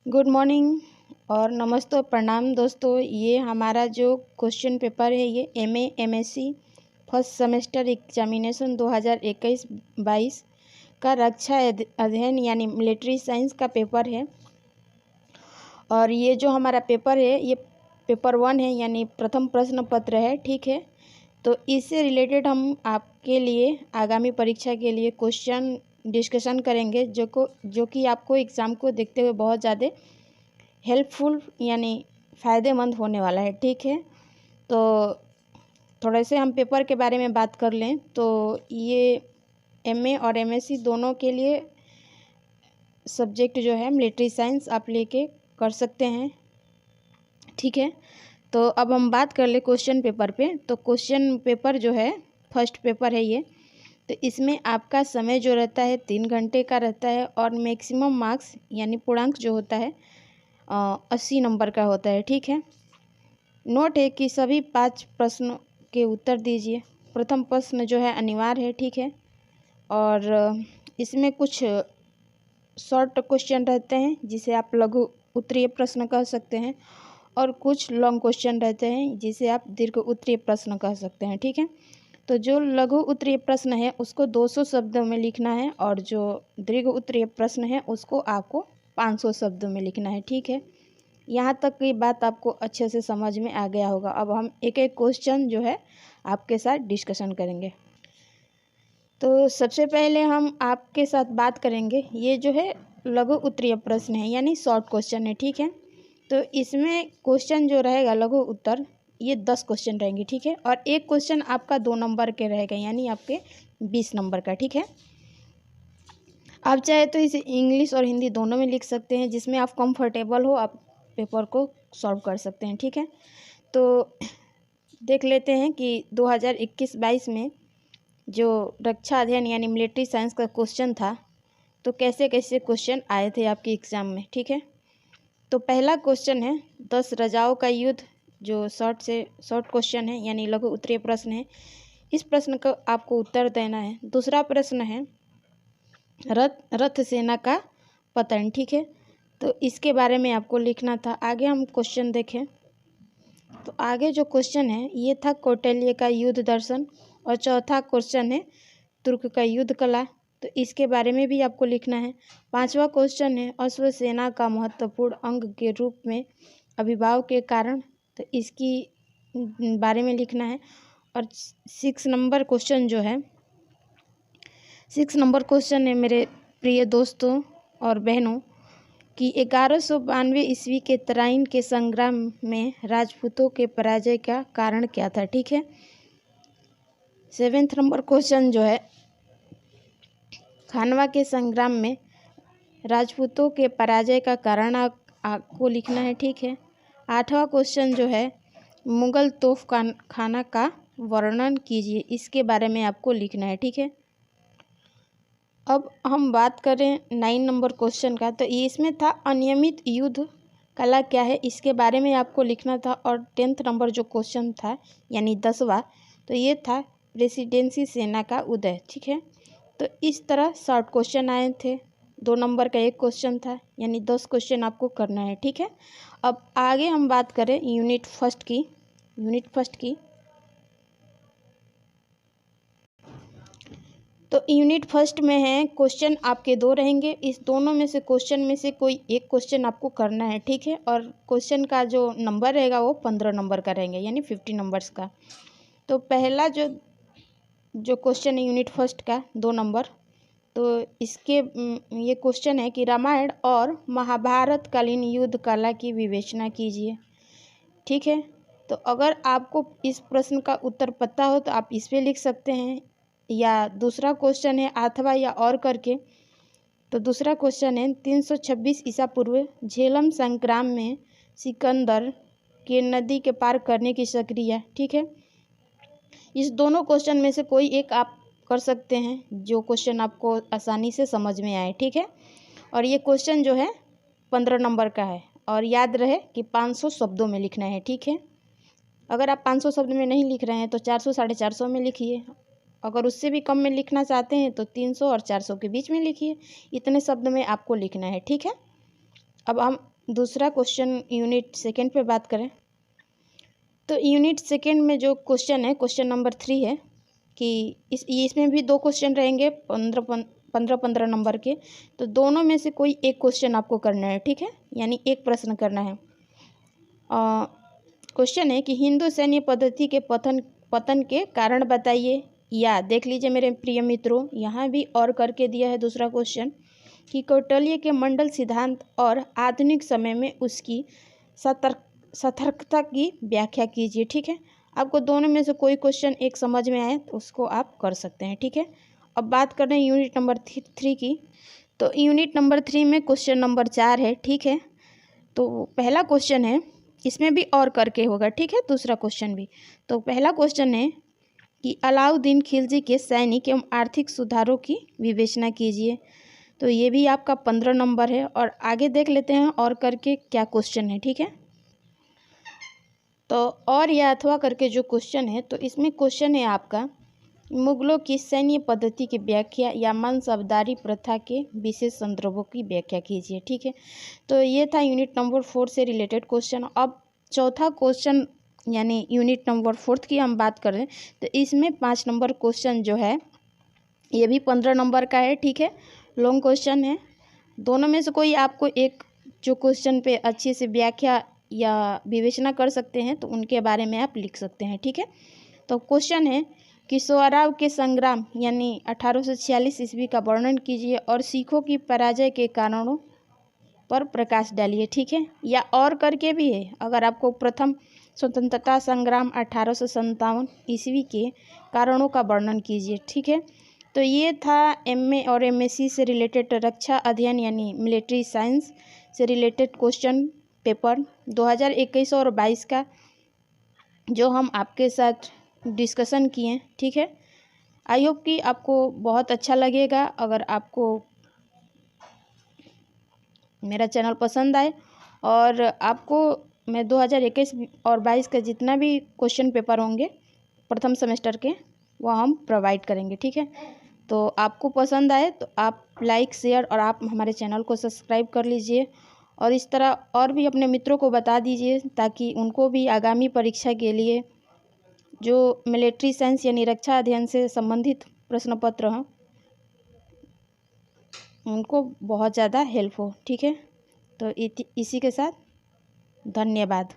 Good morning और नमस्ते प्रणाम दोस्तों। ये हमारा जो क्वेश्चन पेपर है ये एमएससी फर्स्ट सेमेस्टर एग्जामिनेशन 2021-22 का रक्षा अध्ययन यानी मिलिट्री साइंस का पेपर है। और ये जो हमारा पेपर है ये पेपर 1 है यानी प्रथम प्रश्न पत्र है। ठीक है, तो इससे रिलेटेड हम आपके लिए आगामी परीक्षा के लिए क्वेश्चन डिस्कशन करेंगे जो कि आपको एग्ज़ाम को देखते हुए बहुत ज़्यादा हेल्पफुल यानी फ़ायदेमंद होने वाला है। ठीक है, तो थोड़े से हम पेपर के बारे में बात कर लें तो ये एमए और एमएससी दोनों के लिए सब्जेक्ट जो है मिलिट्री साइंस आप लेके कर सकते हैं। ठीक है, तो अब हम बात कर ले क्वेश्चन पेपर पे। तो क्वेश्चन पेपर जो है फर्स्ट पेपर है ये, तो इसमें आपका समय जो रहता है 3 घंटे का रहता है और मैक्सिमम मार्क्स यानी पूर्णांक जो होता है 80 नंबर का होता है। ठीक है, नोट है कि सभी 5 प्रश्नों के उत्तर दीजिए। प्रथम प्रश्न जो है अनिवार्य है। ठीक है, और इसमें कुछ शॉर्ट क्वेश्चन रहते हैं जिसे आप लघु उत्तरीय प्रश्न कह सकते हैं और कुछ लॉन्ग क्वेश्चन रहते हैं जिसे आप दीर्घ उत्तरीय प्रश्न कह सकते हैं। ठीक है, तो जो लघु उत्तरीय प्रश्न है उसको 200 शब्दों में लिखना है और जो दीर्घ उत्तरीय प्रश्न है उसको आपको 500 शब्दों में लिखना है। ठीक है, यहाँ तक की बात आपको अच्छे से समझ में आ गया होगा। अब हम एक एक क्वेश्चन जो है आपके साथ डिस्कशन करेंगे। तो सबसे पहले हम आपके साथ बात करेंगे, ये जो है लघु उत्तरीय प्रश्न है यानी शॉर्ट क्वेश्चन है। ठीक है, तो इसमें क्वेश्चन जो रहेगा लघु उत्तर ये 10 क्वेश्चन रहेंगे। ठीक है, और एक क्वेश्चन आपका 2 नंबर के रहेगा यानी आपके 20 नंबर का। ठीक है, आप चाहे तो इसे इंग्लिश और हिंदी दोनों में लिख सकते हैं, जिसमें आप कंफर्टेबल हो आप पेपर को सॉल्व कर सकते हैं। ठीक है, तो देख लेते हैं कि 2021-22 में जो रक्षा अध्ययन यानी मिलिट्री साइंस का क्वेश्चन था तो कैसे कैसे क्वेश्चन आए थे आपके एग्ज़ाम में। ठीक है, तो पहला क्वेश्चन है 10 राजाओं का युद्ध, जो शॉर्ट क्वेश्चन है यानी लघु उत्तरीय प्रश्न है। इस प्रश्न का आपको उत्तर देना है। दूसरा प्रश्न है रथ सेना का पतन। ठीक है, तो इसके बारे में आपको लिखना था। आगे हम क्वेश्चन देखें तो आगे जो क्वेश्चन है ये था कौटिल्य का युद्ध दर्शन, और चौथा क्वेश्चन है तुर्क का युद्ध कला, तो इसके बारे में भी आपको लिखना है। पांचवा क्वेश्चन है अश्व सेना का महत्वपूर्ण अंग के रूप में आविर्भाव के कारण, तो इसकी बारे में लिखना है। और 6 नंबर क्वेश्चन जो है 6 नंबर क्वेश्चन है मेरे प्रिय दोस्तों और बहनों कि 1192 ईस्वी के तराइन के संग्राम में राजपूतों के पराजय का कारण क्या था। ठीक है, 7 नंबर क्वेश्चन जो है खानवा के संग्राम में राजपूतों के पराजय का कारण आपको लिखना है। ठीक है, 8वां क्वेश्चन जो है मुगल तोप खाना का वर्णन कीजिए, इसके बारे में आपको लिखना है। ठीक है, अब हम बात करें 9 नंबर क्वेश्चन का, तो ये इसमें था अनियमित युद्ध कला क्या है, इसके बारे में आपको लिखना था। और 10th नंबर जो क्वेश्चन था यानी 10वां, तो ये था प्रेसिडेंसी सेना का उदय। ठीक है, तो इस तरह शॉर्ट क्वेश्चन आए थे। 2 नंबर का एक क्वेश्चन था यानी 10 क्वेश्चन आपको करना है। ठीक है, अब आगे हम बात करें यूनिट फर्स्ट की। तो यूनिट फर्स्ट में है क्वेश्चन आपके 2 रहेंगे। इस दोनों में से क्वेश्चन में से कोई एक क्वेश्चन आपको करना है। ठीक है, और क्वेश्चन का जो नंबर रहेगा वो 15 नंबर का रहेंगे यानी 50 नंबर्स का। तो पहला जो क्वेश्चन है यूनिट फर्स्ट का 2 नंबर, तो इसके ये क्वेश्चन है कि रामायण और महाभारत कालीन युद्ध कला की विवेचना कीजिए। ठीक है, तो अगर आपको इस प्रश्न का उत्तर पता हो तो आप इस पे लिख सकते हैं, या दूसरा क्वेश्चन है अथवा या और करके। तो दूसरा क्वेश्चन है 326 ईसा पूर्व झेलम संग्राम में सिकंदर के नदी के पार करने की प्रक्रिया। ठीक है, इस दोनों क्वेश्चन में से कोई एक आप कर सकते हैं जो क्वेश्चन आपको आसानी से समझ में आए। ठीक है, और ये क्वेश्चन जो है 15 नंबर का है और याद रहे कि 500 शब्दों में लिखना है। ठीक है, अगर आप 500 शब्द में नहीं लिख रहे हैं तो 400 450 में लिखिए। अगर उससे भी कम में लिखना चाहते हैं तो 300 और 400 के बीच में लिखिए। इतने शब्द में आपको लिखना है। ठीक है, अब हम दूसरा क्वेश्चन यूनिट सेकेंड पे बात करें तो यूनिट सेकेंड में जो क्वेश्चन है क्वेश्चन नंबर 3 है कि इसमें भी 2 क्वेश्चन रहेंगे 15 नंबर के। तो दोनों में से कोई एक क्वेश्चन आपको करना है, ठीक है, यानी एक प्रश्न करना है। क्वेश्चन है कि हिंदू सैन्य पद्धति के पतन के कारण बताइए। या देख लीजिए मेरे प्रिय मित्रों, यहाँ भी और करके दिया है दूसरा क्वेश्चन कि कौटिल्य के मंडल सिद्धांत और आधुनिक समय में उसकी सतर्कता की व्याख्या कीजिए, ठीक है। आपको दोनों में से कोई क्वेश्चन एक समझ में आए तो उसको आप कर सकते हैं, ठीक है। अब बात कर रहे हैं यूनिट नंबर 3 की। तो यूनिट नंबर 3 में क्वेश्चन नंबर 4 है, ठीक है। तो पहला क्वेश्चन है, इसमें भी और करके होगा, ठीक है, दूसरा क्वेश्चन भी। तो पहला क्वेश्चन है कि अलाउद्दीन खिलजी के सैनिक एवं आर्थिक सुधारों की विवेचना कीजिए। तो ये भी आपका 15 नंबर है। और आगे देख लेते हैं और करके क्या क्वेश्चन है, ठीक है। तो और या अथवा करके जो क्वेश्चन है, तो इसमें क्वेश्चन है आपका मुगलों की सैन्य पद्धति की व्याख्या या मनसबदारी प्रथा के विशेष संदर्भों की व्याख्या कीजिए, ठीक है। तो ये था यूनिट नंबर 4 से रिलेटेड क्वेश्चन। अब चौथा क्वेश्चन यानी यूनिट नंबर 4 की हम बात करें तो इसमें 5 नंबर क्वेश्चन जो है ये भी 15 नंबर का है, ठीक है, लॉन्ग क्वेश्चन है। दोनों में से कोई आपको एक जो क्वेश्चन पे अच्छे से व्याख्या या विवेचना कर सकते हैं तो उनके बारे में आप लिख सकते हैं, ठीक है। तो क्वेश्चन है कि सोहराव के संग्राम यानी 1846 ईस्वी का वर्णन कीजिए और सिखों की पराजय के कारणों पर प्रकाश डालिए, ठीक है। या और करके भी है, अगर आपको प्रथम स्वतंत्रता संग्राम 1857 ईस्वी के कारणों का वर्णन कीजिए, ठीक है। तो ये था एमए और एमएससी से रिलेटेड रक्षा अध्ययन यानी मिलिट्री साइंस से रिलेटेड क्वेश्चन पेपर 2021 और 22 का जो हम आपके साथ डिस्कशन किए, ठीक है। आई होप कि आपको बहुत अच्छा लगेगा। अगर आपको मेरा चैनल पसंद आए और आपको मैं 2021 और 22 का जितना भी क्वेश्चन पेपर होंगे प्रथम सेमेस्टर के वो हम प्रोवाइड करेंगे, ठीक है। तो आपको पसंद आए तो आप लाइक शेयर और आप हमारे चैनल को सब्सक्राइब कर लीजिए और इस तरह और भी अपने मित्रों को बता दीजिए ताकि उनको भी आगामी परीक्षा के लिए जो मिलिट्री साइंस यानी रक्षा अध्ययन से संबंधित प्रश्न पत्र हैं उनको बहुत ज़्यादा हेल्प हो, ठीक है। तो इसी के साथ धन्यवाद।